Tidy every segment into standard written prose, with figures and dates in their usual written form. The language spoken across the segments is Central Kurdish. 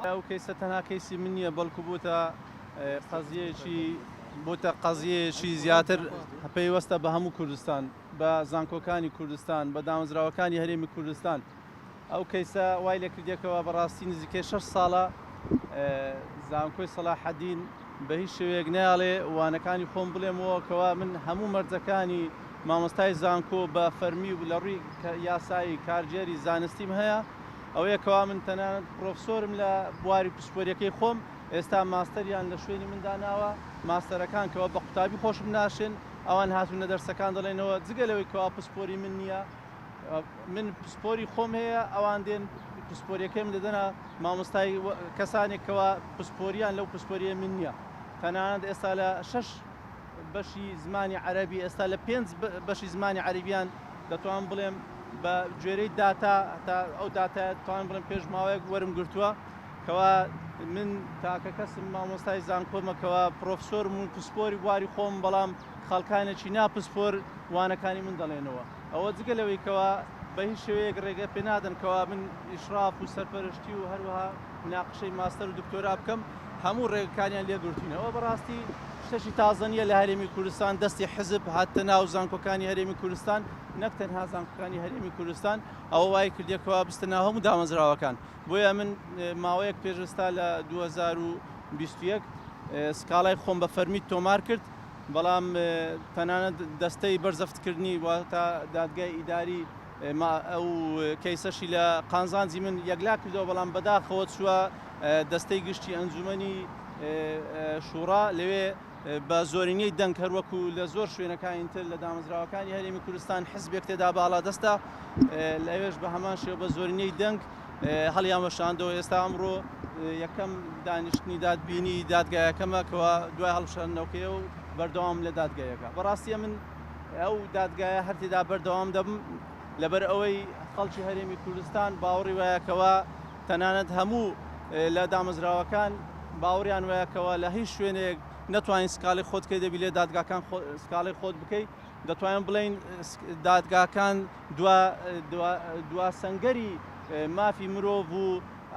ئەو کەیسە تەنها کەیسی من نییە بەڵکو بوتە قەزیەیەکی زیاتر پەیوەستە بە هەموو کوردستان، بە زانکۆکانی کوردستان، بە دامەزراوەکانی هەرێمی کوردستان. ئەو کەیسە وای لێ کردێکەوە بەڕاستی نزیکەی 6 ساڵە زانکۆی سەلاحەدین بە هیچ شێوەیەک نایڵێ وانەکانی خۆم بڵێمەوە کەوا من هەموو مەرجەکانی مامۆستای زانکۆ بە فەرمی و لە ڕووی یاسایی کارژێری زانستیم هەیە. ئەوەیەکەوا من تەنانەت پرۆفسۆرم لە بواری پسپۆریەکەی خۆم، ئێستا ماستەریان لە شوێنی منداناوە، ماستەرەکان کەەوە بە قوتابی خۆشم ناشن ئەوان هاتوونە دەرسەکان دەڵێنەوە جگە لەوەی کەوا پسپۆری من نییە، من پسپۆری خۆم هەیە، ئەوان دێن پسپۆریەکەم دەدەنە مامۆستای کەسانێکەوە پسپۆریان لەو پسپۆریە من نییە. تەنانەت ئێستا لە 6 بەشی زمانی عەرەبی، ئێستا لە 5 بەشی زمانی عەرەبیان دەتوان بڵێم بە گوێرەی داتا تا ئەو داتایە توان بڵێم پێش ماوەیەک وەرم گرتووە کەوا من تاکە کەسم مامۆستای زانکۆمەکەوە پرۆفسۆرم و پسپۆری بواری خۆم، بەڵام خەڵکانێکی ناپسپۆر وانەکانی من دەڵێنەوە. ئەوە جگە لەوەی کەوا بە هیچ شێوەیەک ڕێگە پێ نادەن کەوا من ئیشراف و سەرپەرشتی و هەروەها مناقشەی ماستەر و دکتۆرا بکەم، هەموو ڕێگەکانیان لێگرتوینەوە. بەڕاستی شتێکی تازە نیە لە هەرێمی کوردستان دەستی حزب هاتە ناو زانکۆکانی هەرێمی کوردستان، نەک تەنها زانکۆکانی هەرێمی کوردستان، ئەوە وای کردێکەوە بستە ناو هەموو دامەزراوەکان. بۆیە من ماوەیەک پێشستا لە 2021 سکاڵای خۆم بە فەرمی تۆمار کرد، بەڵام تەنانەت دەستەی بەرزەفتکردنی واتە دادگای ئیداری ئەو کەیسەشی لە قانزانجی من یەکلا کردەوە، بەڵام بەداخەوە چووە دەستەی گشتی ئەنجومەنی شوڕا، لەوێ بە زۆرینەی دەنگ هەروەکو لە زۆر شوێنەکانی تر لە دامەزراوەکانی هەرێمی کوردستان حزبێک تێدا باڵا دەستە، لەوێش بە هەمان شێوە بە زۆرینەی دەنگ هەڵیان وەشاندەوە. ئێستا ئەمڕۆ یەکەم دانیشتنی دادبینی دادگایەکەمە کەوا دوای هەڵشاندنەوەکەیە و بەردەوام لە دادگایەکە. بەڕاستیە من ئەو دادگایە هەر تێدا بەردەوام دەبم لەبەر ئەوەی خەڵکی هەرێمی کوردستان باوەڕی وایەکەوە تەنانەت هەموو لە دامەزراوەکان باوەڕیان وایەکەوە لە هیچ شوێنێک نەتوانین سکاڵی خۆت کەی دەبی لێ دادگاکان سکاڵی خۆت بکەیت، دەتوانین بڵین دادگاکان دوا سەنگەری مافی مرۆڤ و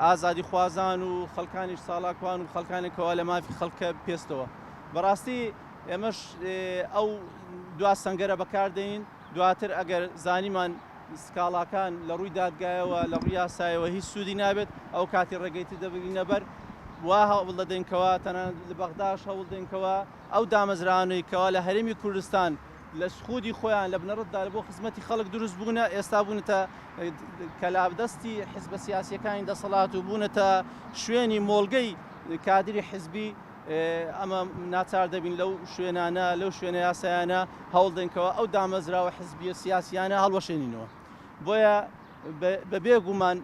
ئازادی خوازان و خەڵکانیش ساڵاکوان و خەڵکانێکەوە لە مافی خەڵکە پێستەوە. بەڕاستی ئێمەش ئەو دوا سەنگەرە بەکاردەین، دواتر ئەگەر زانیمان سکاڵاکان لە ڕووی دادگایەوە لە ڕووی یاسایەوە هیچ سوودی نابێت، ئەو کاتی ڕێگەیتی دەبرینە بەر وا هەوڵ دەدەینکەوە تەنانەت لە بەغداش هەوڵ دەینکەوە ئەو دامەزرانەوەیکەوە لە هەرێمی کوردستان لە سخودی خۆیان لە بنەڕەتدا بۆ خزمەتی خەڵک دروست بوونە، ئێستا بوونەتە کەلابدەستی حیزبە سیاسیەکانی دەسەڵات و بوونەتە شوێنی مۆڵگەی کادری حیزبی. ئەمە ناچار دەبین لەو شوێنانە لەو شوێنە یاسایانە هەوڵ دەینکەوە ئەو دامەزراوە حیزبیە سیاسیانە هەڵوەشێنینەوە. بۆیە بە بێگومان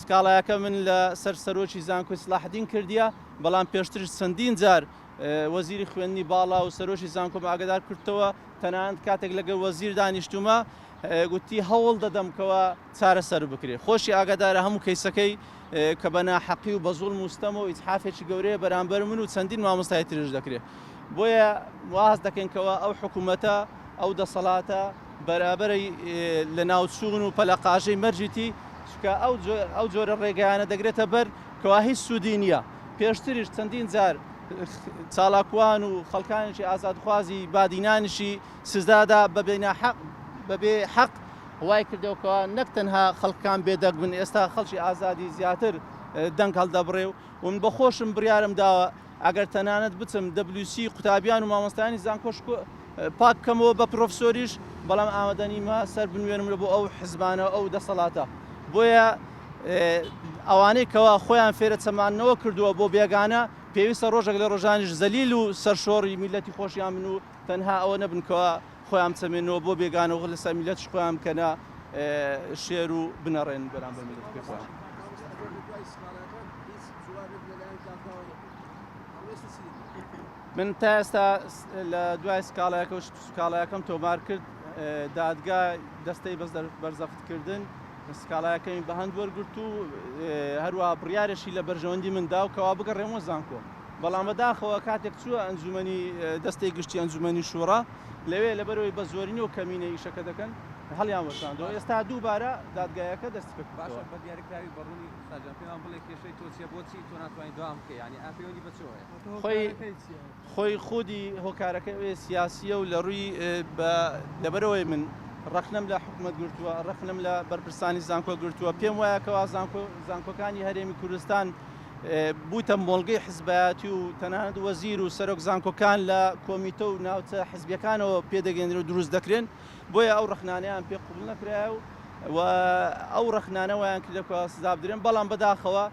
سکاڵایەکە من لە سەرۆکی زانکۆی سەلاحەدین کردیە، بەڵام پێشتر چەندین جار وەزیری خوێندنی باڵا و سەرۆکی زانکۆم ئاگادار کردەوە، تەنانەت کاتێک لەگەڵ وەزیر دانیشتومە گوتی هەوڵ دەدەمکەوە چارەسەر بکرێت. خۆشی ئاگادارە هەموو کەیسەکەی کە بە ناحەقی و بە زوڵم و ستەم و ئیتحافێکی گەورەیە بەرامبەر من و چەندین مامۆستای ترش دەکرێت. بۆیە واز دەکەنکەوە ئەو حکوومەتە ئەو دەسەڵاتە بەرابەری لە ناوچوون و پەلەقاژەی مەرجیتی چکە ئەو جۆرە ڕێگەیانە دەگرێتە بەر کەوا هیچ سوودی نییە. پێشتریش چەندین جار چالاکوان و خەڵکانێکی ئازادخوازی بادینانیشی سزادا بەبێ حەق وای کردەوەکەوە نەک تەنها خەڵکان بێدەنگ بن، ئێستا خەڵکی ئازادی زیاتر دەنگ هەڵدەبڕێ و من بەخۆشم بڕیارم داوە ئەگەر تەنانەت بچم WC قوتابیان و مامۆستایانی زانکۆش پاک بکەمەوە بە پرۆفسۆریش، بەڵام ئامادەنیمە سەر بنوێنم لە بۆ ئەو حزبانە ئەو دەسەڵاتە. بۆیە ئەوانەی کەوا خۆیان فێرە چەمانەوە کردووە بۆ بێگانە پێویستە ڕۆژێک لە ڕۆژانیش زەلیل و سەرشۆڕی میلەتی خۆشیان من و تەنها ئەوە نەبنکەوە خۆیان چەمێنەوە بۆ بێگانە و لەسەر میلەتش خۆیان بکەنە شێر و بنەڕێن بەرامبەر میلەت پێخۆیان. من تا ئێستا لە دوای سکاڵایەکە و سکاڵایەکەم تۆمار کرد، دادگا دەستەی بەرزەفتکردن سکاڵایەکەمی بە هەند وەرگرت و هەروەها بڕیارێکی لە بەرژەوەندی مندا و کەوا بگەڕێمەوە زانکۆ، بەڵام بەداخەوە کاتێک چووە ئەنجومەنی دەستەی گشتی ئەنجومەنی شوڕا لەوێ لەبەرەوەی بە زۆرینەوە کەمینە ئیشەکە دەکەن هەڵیان وەشاندەوە ئێستا دووبارە دادگایەکە دەستی پێ باشە کردووە. بە دیاریکراوی بەڕوونی ساجان پێمان بڵێ کێشەی تۆچیە بۆچی تۆ ناتوانین دوام بکەی یعنی ئاپەیەوەی بەچۆیە خۆی خودی هۆکارەکە سیاسیە و لە ڕووی لەبەرەوەی من ڕەخنەم لە حکوومەت گرتووە ڕەخنەم لە بەرپرسانی زانکۆ گرتووە پێم وایە کەوا زانکۆکانی هەرێمی کوردستان بووتە مۆڵگەی حزبایەتی و تەنانەت وەزیر و سەرۆک زانکۆکان لە کۆمیتە و ناوچە حزبیەکانەوە پێدەگەێنرێت و دروست دەکرێن بۆیە ئەو ڕەخنانەیان پێ قوبڵ نەکرایە و ئەو ڕەخنانەوەیان کردەوە سزا بدرێن بەڵام بەداخەوە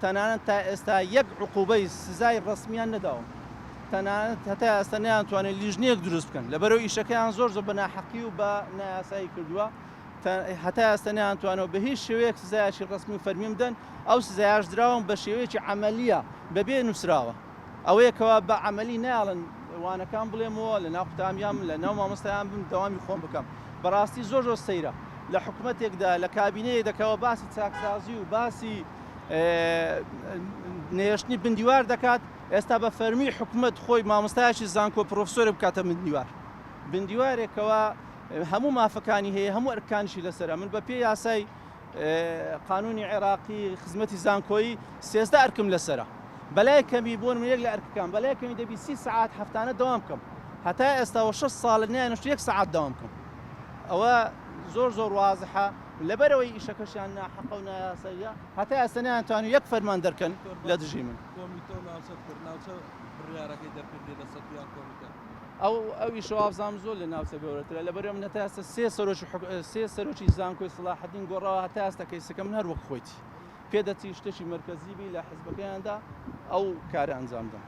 تەنانەت تا ئێستا یەک عقوبەی سزای ڕسمیان نەداوم تەنانەت هەتا ئێستا نەیانتوانێت لیژنەیەک دروست بکەن لەبەرەوەی ئیشەکەیان زۆر بە ناحەقی و بە نایاسایی کردووە هەتا ئێستا نەیانتوانەوە بە هیچ شێوەیەک سزایشی ڕسمی فەرمی بدەن ئەو سزایش دراون بە شێوەیەکی عەمەلیە بەبێ نووسراوە ئەوەیەکەوە بە عەمەلی نایڵن وانەکان بڵێمەوە لە ناو قوتامیان لە ناو مامۆستایان بم دەوامی خۆم بکەم بەڕاستی زۆر سەیرە لە حکوومەتێکدا لە کابینەیە دەکەوە باسی چاکسازی و باسی نێشتنی بندیوار دەکات ئێستا بە فەرمی حکوومەت خۆی مامۆستایەکی زانکۆ پرۆفسۆرە بکاتە بندیوارێکەوە هەموو مافەکانی هەیە هەموو ئەرکانیشی لەسرە من بە پێی یاسای قانونی عێراقی خزمەتی زانکۆیی 13 ئەرکم لەسرە بەلای کەمی بۆن من یەک لە ئەرکەکان بەلای کەمی دەبی 30 ساعات هەفتانە دەوام بکەم هەتا ئێستاوە 6 ساڵ نیانشت 1 ساعات دەوام بکەم ئەوە زۆر وازحە لەبەرەوەی ئیشەکەشیان ناحەقە و نایاساییە هەتا ئێستا نەیانتوانن یەک فەرمان دەرکەن لە دژی من ئەوی شەوابزانام زۆر لە ناوچە گەورەترە لەبەرەوە من هەتا ئێستا سێ سەرۆکی زانکۆی سەلاحەدین گۆڕاوە هەتا ئێستا کەیسەکە من هەر وەک خۆیتی پێدەچی شتێکی مەرکەزیبی لە حیزبەکەیاندا ئەو کارە ئەنجامدا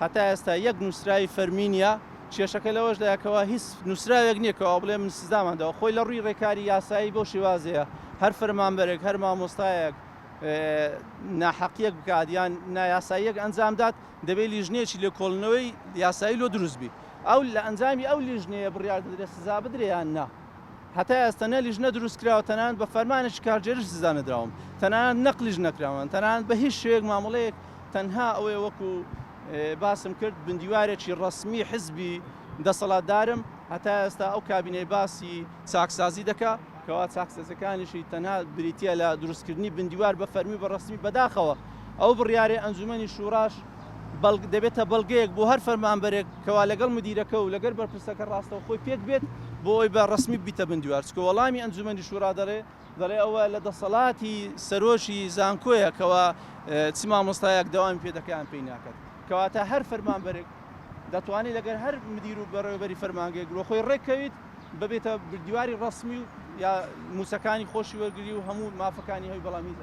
هەتا ئێستا یەک نووسراوی فەرمینە کێشەکە لەوەش دایکەوە هیچ نووسراوێک نییەکەوە بڵێ من سزاماندەوە خۆی لە ڕووی ڕێکاری یاسایی بۆ شێوازەیە هەر فەرمانبەرێک هەر مامۆستایەک ناحەقیەک بکات یان نایاساییەک ئەنجامدات دەبێت لیژنەیەکی لێ کۆڵنەوەی یاسایی لۆ دروستبی ئەو لە ئەنجامی ئەو لیژنەیە بڕیار دەدرێت سزا بدرێ یان نا هەتا ئێستا نە لیژنە دروست کراوە تەنانەت بە فەرمانێکی کارژێرش سزا نەدراوم تەنانەت نەقلیش نەکراوە تەنانەت بە هیچ شوێک مامەڵەیەک تەنها ئەوەیە وەکو باسم کرد بندیوارێکی ڕسمی حزبی دەسەڵاتدارم هەتا ئێستا ئەو کابینەی باسی چاکسازی دەکات کەوا چاکسازەکانیشی تەنها بریتە لە دروستکردنی بندیوار بە فەرمی بە ڕسمی بەداخەوە ئەو بڕیارێ ئەنجومەنی شوراش دەبێتە بەڵگەیەک بۆ هەر فەرمانبەرێک کەوا لەگەڵ مدیرەکە و لەگەر بەرپرسەکە ڕاستەوە خۆی پێک بێت بۆ ئەوی بە ڕسمی بیتە بندیوار چکە وەڵامی ئەنجومەنی شورا دەڵێ ئەوە لە دەسەڵاتی سەرۆشی زانکۆیە کەوا چ مامۆستایەک دەوامی پێدەکەیان پێی ناکات کەواتە هەر فەرمانبەرێک دەتوانێت لەگەر هەر مدیر و بەڕێوەبەری فەرمانگەیەک خۆی ڕێکەویت ببێتە بردیواری ڕسمی و یا موسەکانی خۆشی وەرگری و هەموو مافەکانی هەوی بەڵامی